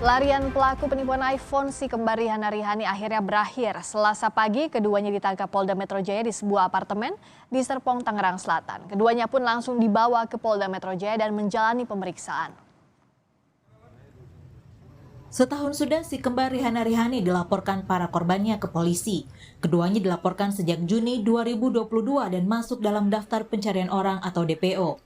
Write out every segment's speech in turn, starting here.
Pelarian pelaku penipuan iPhone si kembar Rihanna Rihani akhirnya berakhir. Selasa pagi, keduanya ditangkap Polda Metro Jaya di sebuah apartemen di Serpong, Tangerang Selatan. Keduanya pun langsung dibawa ke Polda Metro Jaya dan menjalani pemeriksaan. Setahun sudah si kembar Rihanna Rihani dilaporkan para korbannya ke polisi. Keduanya dilaporkan sejak Juni 2022 dan masuk dalam daftar pencarian orang atau DPO.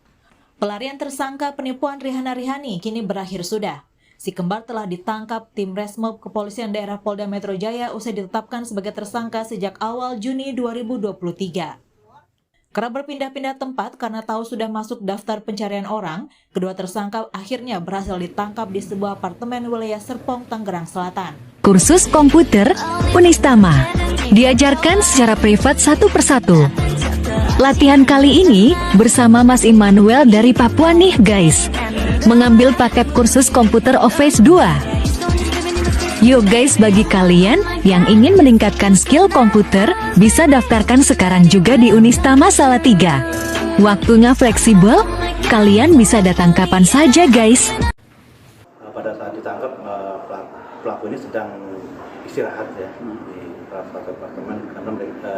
Pelarian tersangka penipuan Rihanna Rihani kini berakhir sudah. Si kembar telah ditangkap tim Resmob Kepolisian Daerah Polda Metro Jaya usai ditetapkan sebagai tersangka sejak awal Juni 2023. Karena berpindah-pindah tempat karena tahu sudah masuk daftar pencarian orang, kedua tersangka akhirnya berhasil ditangkap di sebuah apartemen wilayah Serpong, Tangerang Selatan. Kursus komputer Unistama diajarkan secara privat satu persatu. Latihan kali ini bersama Mas Immanuel dari Papua nih guys. Mengambil paket kursus komputer Office 2. Yuk guys, bagi kalian yang ingin meningkatkan skill komputer, bisa daftarkan sekarang juga di Unistama Salatiga. Waktunya fleksibel, kalian bisa datang kapan saja guys. Pada saat ditangkap, pelaku ini sedang istirahat ya di salah satu apartemen karena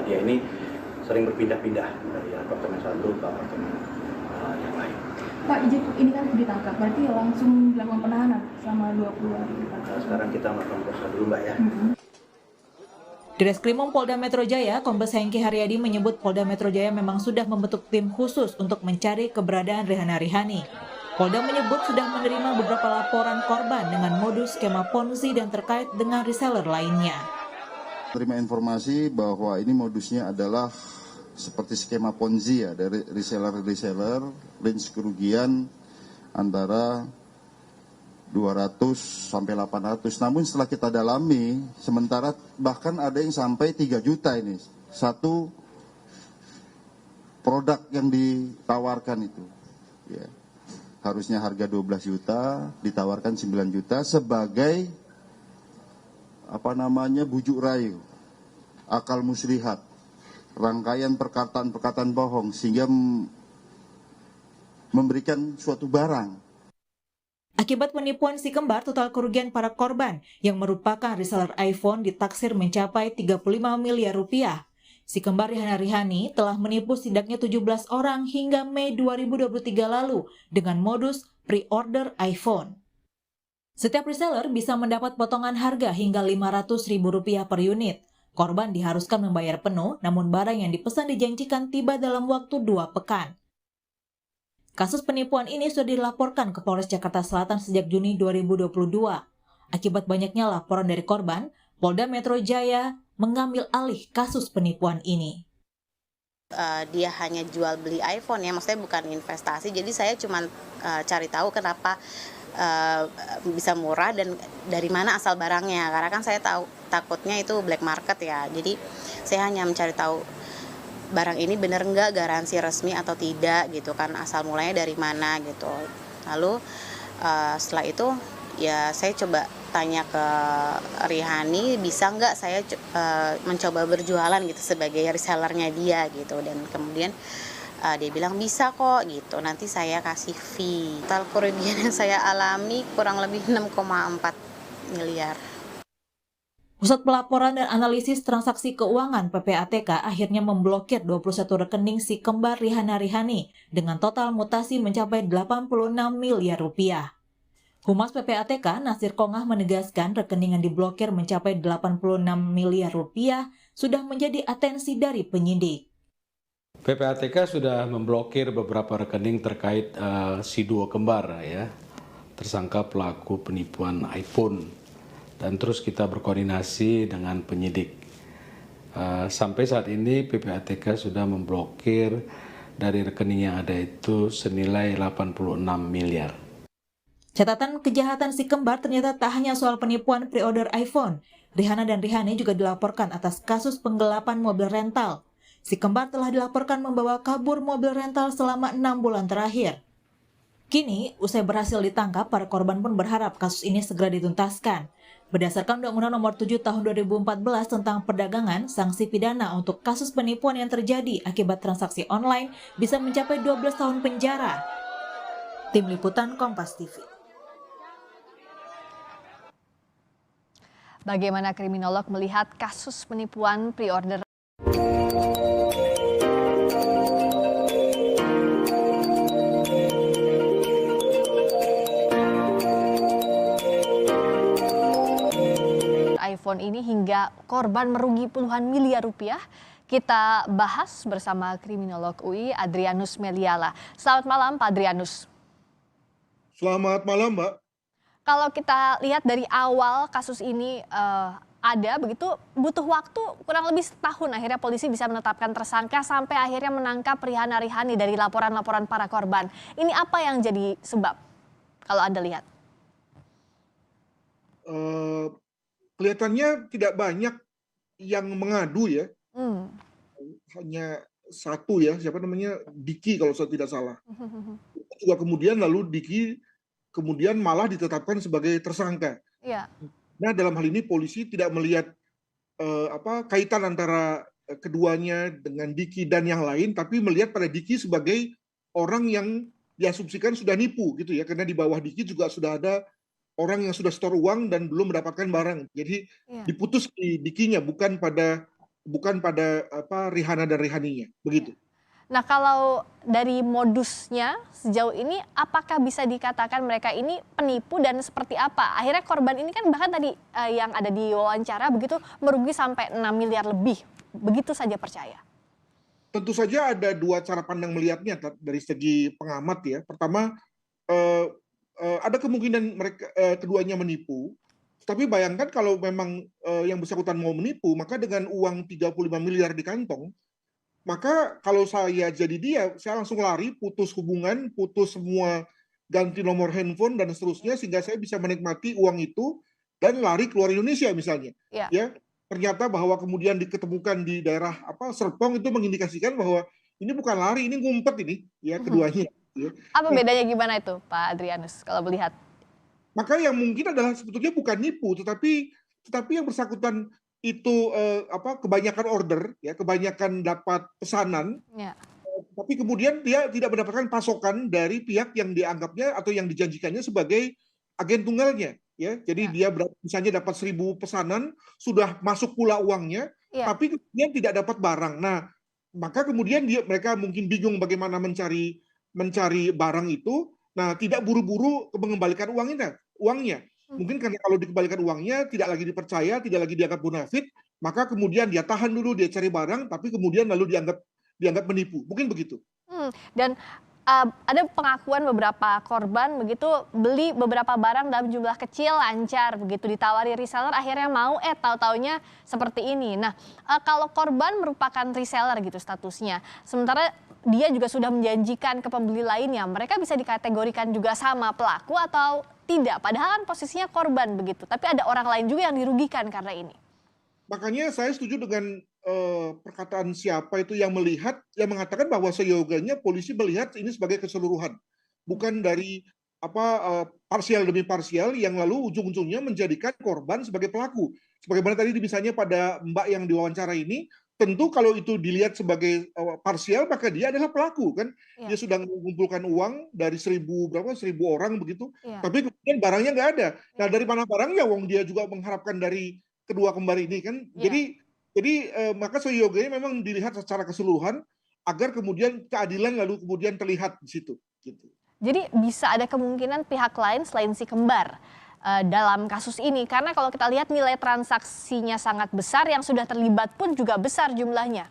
dia ini sering berpindah-pindah dari apartemen satu ke apartemen yang lain. Pak, ini kan ditangkap, berarti langsung dilakukan penahanan selama 20 hari. Sekarang kita melakukan proses dulu Mbak ya. Di Reskrimum Polda Metro Jaya, Kombes Hengki Haryadi menyebut Polda Metro Jaya memang sudah membentuk tim khusus untuk mencari keberadaan Rihanna Rihani. Polda menyebut sudah menerima beberapa laporan korban dengan modus skema Ponzi dan terkait dengan reseller lainnya. Terima informasi bahwa ini modusnya adalah seperti skema Ponzi ya, dari reseller, range kerugian antara 200 sampai 800. Namun setelah kita dalami, sementara bahkan ada yang sampai 3 juta ini. Satu produk yang ditawarkan itu. Ya. Harusnya harga 12 juta, ditawarkan 9 juta sebagai bujuk rayu, akal muslihat, rangkaian perkataan-perkataan bohong sehingga memberikan suatu barang. Akibat penipuan si kembar, total kerugian para korban yang merupakan reseller iPhone ditaksir mencapai 35 miliar rupiah. Si kembar Rihanna Rihani telah menipu setidaknya 17 orang hingga Mei 2023 lalu dengan modus pre-order iPhone. Setiap reseller bisa mendapat potongan harga hingga Rp500.000 per unit. Korban diharuskan membayar penuh, namun barang yang dipesan dijanjikan tiba dalam waktu 2 pekan. Kasus penipuan ini sudah dilaporkan ke Polres Jakarta Selatan sejak Juni 2022. Akibat banyaknya laporan dari korban, Polda Metro Jaya mengambil alih kasus penipuan ini. Dia hanya jual beli iPhone ya, maksudnya bukan investasi. Jadi saya cuma cari tahu kenapa bisa murah dan dari mana asal barangnya. Karena kan saya tahu takutnya itu black market ya. Jadi saya hanya mencari tahu barang ini benar nggak, garansi resmi atau tidak gitu kan, asal mulanya dari mana gitu. Lalu setelah itu ya saya coba tanya ke Rihani, bisa nggak saya mencoba berjualan gitu sebagai resellernya dia gitu. Dan kemudian dia bilang bisa kok gitu, nanti saya kasih fee. Total kerugian yang saya alami kurang lebih 6,4 miliar. Pusat Pelaporan dan Analisis Transaksi Keuangan (PPATK) akhirnya memblokir 21 rekening si kembar Rihanna Rihani dengan total mutasi mencapai 86 miliar rupiah. Humas PPATK Nasir Kongah menegaskan rekening yang diblokir mencapai 86 miliar rupiah sudah menjadi atensi dari penyidik. PPATK sudah memblokir beberapa rekening terkait si duo kembar ya, tersangka pelaku penipuan iPhone. Dan terus kita berkoordinasi dengan penyidik. Sampai saat ini PPATK sudah memblokir dari rekening yang ada itu senilai 86 miliar. Catatan kejahatan si kembar ternyata tak hanya soal penipuan pre-order iPhone. Rihanna dan Rihani juga dilaporkan atas kasus penggelapan mobil rental. Si kembar telah dilaporkan membawa kabur mobil rental selama 6 bulan terakhir. Kini, usai berhasil ditangkap, para korban pun berharap kasus ini segera dituntaskan. Berdasarkan Undang-Undang Nomor 7 Tahun 2014 tentang perdagangan, sanksi pidana untuk kasus penipuan yang terjadi akibat transaksi online bisa mencapai 12 tahun penjara. Tim Liputan Kompas TV. Bagaimana kriminolog melihat kasus penipuan pre-order iPhone ini hingga korban merugi puluhan miliar rupiah? Kita bahas bersama kriminolog UI Adrianus Meliala. Selamat malam Pak Adrianus. Selamat malam, Mbak. Kalau kita lihat dari awal kasus ini ada begitu, butuh waktu kurang lebih setahun akhirnya polisi bisa menetapkan tersangka sampai akhirnya menangkap Rihana Rihani dari laporan-laporan para korban. Ini apa yang jadi sebab kalau Anda lihat? Kelihatannya tidak banyak yang mengadu ya. Hanya satu ya, siapa namanya, Diki kalau saya tidak salah. Juga kemudian lalu Diki kemudian malah ditetapkan sebagai tersangka. Iya. Nah, dalam hal ini polisi tidak melihat kaitan antara keduanya dengan Diki dan yang lain, tapi melihat pada Diki sebagai orang yang diasumsikan sudah nipu gitu ya, karena di bawah Diki juga sudah ada orang yang sudah setor uang dan belum mendapatkan barang. Jadi diputus di Dikinya, bukan pada Rihana dan Rihaninya, begitu. Nah, kalau dari modusnya sejauh ini apakah bisa dikatakan mereka ini penipu dan seperti apa? Akhirnya korban ini kan bahkan tadi yang ada di wawancara begitu merugi sampai 6 miliar lebih. Begitu saja percaya. Tentu saja ada dua cara pandang melihatnya dari segi pengamat ya. Pertama, ada kemungkinan mereka keduanya menipu. Tapi bayangkan kalau memang yang bersangkutan mau menipu, maka dengan uang 35 miliar di kantong, maka kalau saya jadi dia, saya langsung lari, putus hubungan, putus semua, ganti nomor handphone dan seterusnya, sehingga saya bisa menikmati uang itu dan lari keluar Indonesia misalnya. Ya, ternyata bahwa kemudian diketemukan di daerah Serpong itu mengindikasikan bahwa ini bukan lari, ini ngumpet ini ya keduanya. Ya. Apa bedanya gimana itu Pak Adrianus kalau melihat? Maka yang mungkin adalah sebetulnya bukan nipu, tetapi yang bersangkutan itu kebanyakan order, ya, kebanyakan dapat pesanan, tapi kemudian dia tidak mendapatkan pasokan dari pihak yang dianggapnya atau yang dijanjikannya sebagai agen tunggalnya, ya. Jadi dia misalnya dapat 1.000 pesanan, sudah masuk pula uangnya, tapi kemudian tidak dapat barang. Nah, maka kemudian mereka mungkin bingung bagaimana mencari barang itu. Nah, tidak buru-buru mengembalikan uangnya. Mungkin karena kalau dikembalikan uangnya tidak lagi dipercaya, tidak lagi dianggap bonafit, maka kemudian dia tahan dulu, dia cari barang, tapi kemudian lalu dianggap menipu. Mungkin begitu. Dan ada pengakuan beberapa korban begitu beli beberapa barang dalam jumlah kecil, lancar begitu ditawari reseller, akhirnya mau tahu-taunya seperti ini. Nah, kalau korban merupakan reseller gitu statusnya, sementara dia juga sudah menjanjikan ke pembeli lainnya, mereka bisa dikategorikan juga sama pelaku atau tidak? Padahal kan posisinya korban begitu, tapi ada orang lain juga yang dirugikan karena ini. Makanya saya setuju dengan perkataan siapa itu yang mengatakan bahwa seyogianya polisi melihat ini sebagai keseluruhan, bukan dari parsial demi parsial yang lalu ujung-ujungnya menjadikan korban sebagai pelaku. Sebagaimana tadi misalnya pada Mbak yang diwawancara ini, tentu kalau itu dilihat sebagai parsial, maka dia adalah pelaku kan. Dia sudah mengumpulkan uang dari 1.000 orang begitu, tapi kemudian barangnya nggak ada. Nah, dari mana barangnya? Wong dia juga mengharapkan dari kedua kembar ini kan. Jadi maka seyogianya memang dilihat secara keseluruhan agar kemudian keadilan lalu kemudian terlihat di situ. Gitu. Jadi bisa ada kemungkinan pihak lain selain si kembar dalam kasus ini, karena kalau kita lihat nilai transaksinya sangat besar, yang sudah terlibat pun juga besar jumlahnya.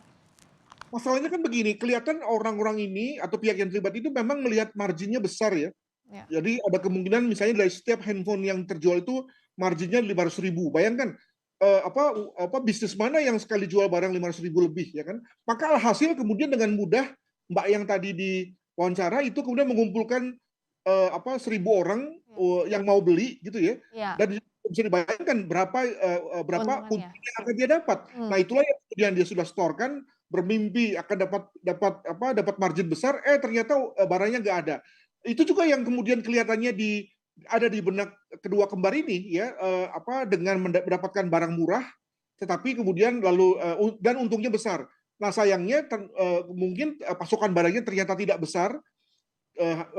Masalahnya kan begini, kelihatan orang-orang ini atau pihak yang terlibat itu memang melihat marginnya besar ya. Jadi ada kemungkinan misalnya dari setiap handphone yang terjual itu marginnya 500.000. Bayangkan bisnis mana yang sekali jual barang 500.000 lebih ya kan? Maka alhasil kemudian dengan mudah Mbak yang tadi di wawancara itu kemudian mengumpulkan 1.000 orang yang mau beli gitu ya. Dan bisa dibayangkan berapa untung yang akan dia dapat. Nah, itulah yang kemudian dia sudah setorkan, bermimpi akan dapat margin besar, ternyata barangnya nggak ada. Itu juga yang kemudian kelihatannya ada di benak kedua kembar ini ya, dengan mendapatkan barang murah, tetapi kemudian lalu dan untungnya besar. Nah, sayangnya mungkin pasokan barangnya ternyata tidak besar.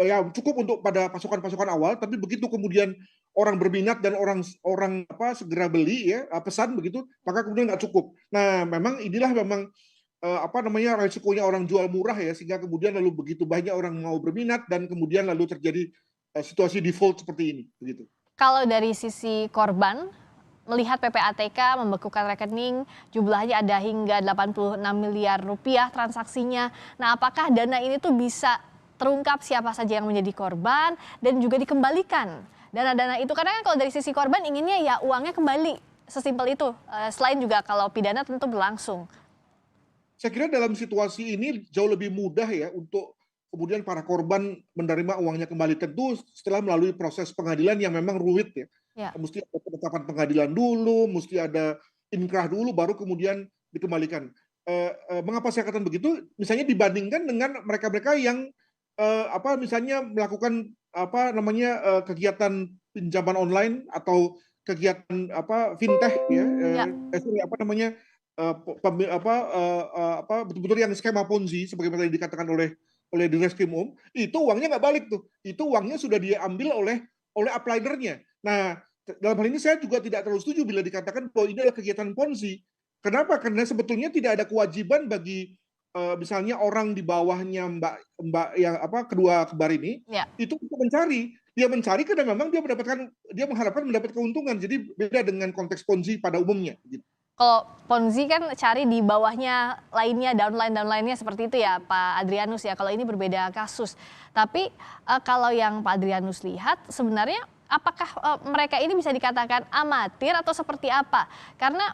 Ya cukup untuk pada pasokan-pasokan awal, tapi begitu kemudian orang berminat dan orang segera beli ya, pesan begitu, maka kemudian nggak cukup. Nah, memang inilah memang resikonya orang jual murah ya, sehingga kemudian lalu begitu banyak orang mau berminat dan kemudian lalu terjadi situasi default seperti ini begitu. Kalau dari sisi korban, melihat PPATK membekukan rekening, jumlahnya ada hingga 86 miliar rupiah transaksinya. Nah, apakah dana ini tuh bisa terungkap siapa saja yang menjadi korban dan juga dikembalikan dana-dana itu? Karena kan kalau dari sisi korban inginnya ya uangnya kembali, sesimpel itu. Selain juga kalau pidana tentu berlangsung. Saya kira dalam situasi ini jauh lebih mudah ya untuk kemudian para korban menerima uangnya kembali, tentu setelah melalui proses pengadilan yang memang rumit ya. Mesti ada penetapan pengadilan dulu, mesti ada inkrah dulu, baru kemudian dikembalikan. Mengapa saya katakan begitu? Misalnya dibandingkan dengan mereka-mereka yang misalnya melakukan kegiatan pinjaman online atau kegiatan fintech ya, betul-betul yang skema ponzi sebagaimana tadi dikatakan oleh Direskrimum, itu uangnya nggak balik tuh, itu uangnya sudah diambil oleh uplinernya. Nah, dalam hal ini saya juga tidak terlalu setuju bila dikatakan bahwa ini adalah kegiatan ponzi. Kenapa? Karena sebetulnya tidak ada kewajiban bagi misalnya orang di bawahnya mbak yang kedua kembar ini itu untuk mencari. Dia mencari karena memang dia mengharapkan mendapat keuntungan. Jadi beda dengan konteks ponzi pada umumnya gitu. Kalau ponzi kan cari di bawahnya lainnya, downline-nya seperti itu ya Pak Adrianus ya. Kalau ini berbeda kasus. Tapi kalau yang Pak Adrianus lihat sebenarnya apakah mereka ini bisa dikatakan amatir atau seperti apa? Karena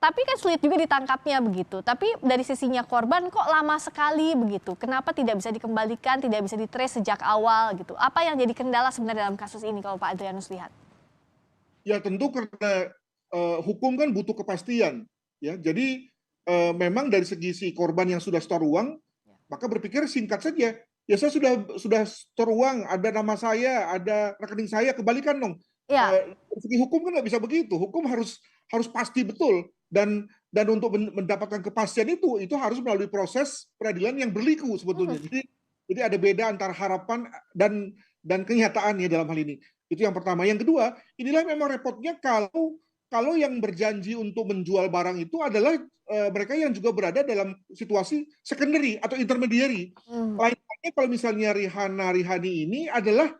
tapi kan sulit juga ditangkapnya begitu. Tapi dari sisinya korban kok lama sekali begitu. Kenapa tidak bisa dikembalikan, tidak bisa ditrace sejak awal gitu. Apa yang jadi kendala sebenarnya dalam kasus ini kalau Pak Adrianus lihat? Ya tentu karena hukum kan butuh kepastian ya, jadi memang dari segi si korban yang sudah store uang, maka berpikir singkat saja, ya saya sudah store uang, ada nama saya, ada rekening saya, kembalikan dong. Dari segi hukum kan nggak bisa begitu, hukum harus pasti betul, dan untuk mendapatkan kepastian itu harus melalui proses peradilan yang berliku sebetulnya. Jadi ada beda antara harapan dan kenyataannya dalam hal ini. Itu yang pertama. Yang kedua, inilah memang repotnya kalau yang berjanji untuk menjual barang itu adalah mereka yang juga berada dalam situasi secondary atau intermediary. Lainnya kalau misalnya Rihani ini adalah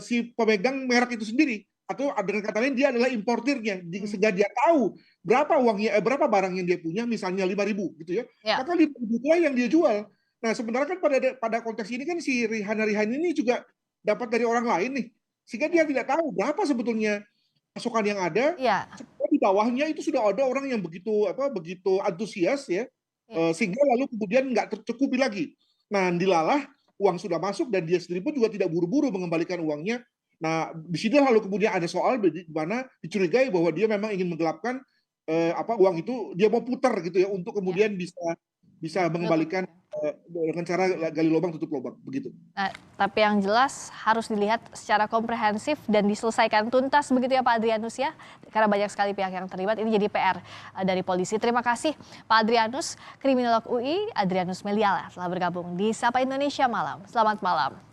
si pemegang merek itu sendiri, atau dengan kata lain dia adalah importirnya, sehingga dia tahu berapa uangnya, berapa barang yang dia punya, misalnya 5.000 gitu ya. Maka 5.000 itulah yang dia jual. Nah sebenarnya kan pada konteks ini kan si Rihani ini juga dapat dari orang lain nih, sehingga dia tidak tahu berapa sebetulnya pasokan yang ada. Di bawahnya itu sudah ada orang yang begitu antusias ya, sehingga lalu kemudian nggak tercukupi lagi. Nah, dilalah uang sudah masuk dan dia sendiri pun juga tidak buru-buru mengembalikan uangnya. Nah, di sini lalu kemudian ada soal di mana dicurigai bahwa dia memang ingin menggelapkan uang itu, dia mau putar gitu ya untuk kemudian bisa mengembalikan dengan cara gali lubang tutup lubang begitu. Nah, tapi yang jelas harus dilihat secara komprehensif dan diselesaikan tuntas begitu ya Pak Adrianus ya. Karena banyak sekali pihak yang terlibat, ini jadi PR dari polisi. Terima kasih Pak Adrianus, kriminolog UI Adrianus Meliala telah bergabung di Sapa Indonesia Malam. Selamat malam.